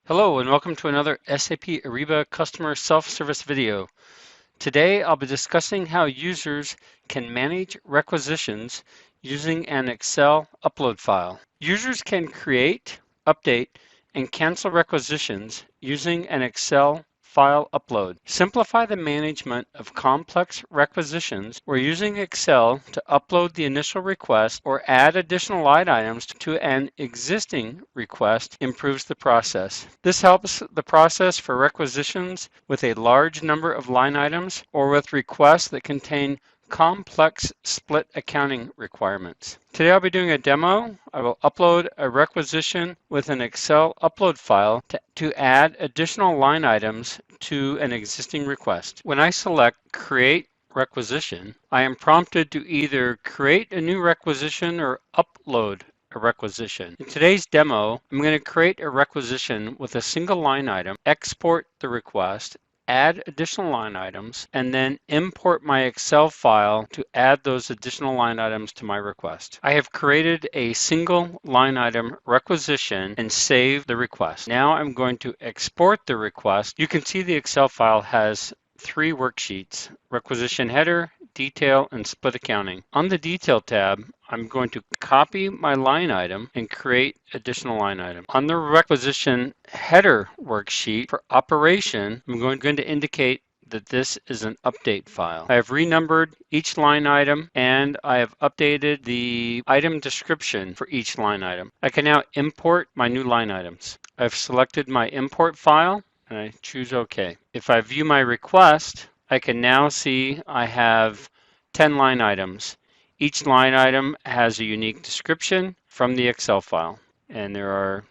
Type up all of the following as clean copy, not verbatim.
Hello and welcome to another SAP Ariba customer self-service video. Today I'll be discussing how users can manage requisitions using an Excel upload file. Users can create, update, and cancel requisitions using an Excel file upload. Simplify the management of complex requisitions. We're using Excel to upload the initial request or add additional line items to an existing request improves the process. This helps the process for requisitions with a large number of line items or with requests that contain complex split accounting requirements. Today I'll be doing a demo. I will upload a requisition with an Excel upload file to add additional line items to an existing request. When I select Create Requisition, I am prompted to either create a new requisition or upload a requisition. In today's demo, I'm going to create a requisition with a single line item, export the request, add additional line items, and then import my Excel file to add those additional line items to my request. I have created a single line item requisition and saved the request. Now I'm going to export the request. You can see the Excel file has three worksheets: requisition header, detail, and split accounting. On the detail tab, I'm going to copy my line item and create additional line item. On the requisition header worksheet for operation, I'm going to indicate that this is an update file. I have renumbered each line item and I have updated the item description for each line item. I can now import my new line items. I've selected my import file and I choose OK. If I view my request, I can now see I have 10 line items. Each line item has a unique description from the Excel file, and there are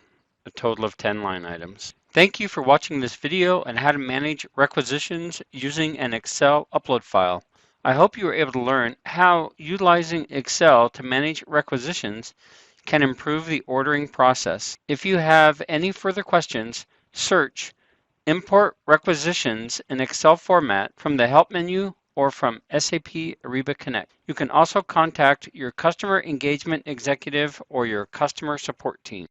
a total of 10 line items. Thank you for watching this video on how to manage requisitions using an Excel upload file. I hope you were able to learn how utilizing Excel to manage requisitions can improve the ordering process. If you have any further questions, search Import Requisitions in Excel format from the Help menu or from SAP Ariba Connect. You can also contact your customer engagement executive or your customer support team.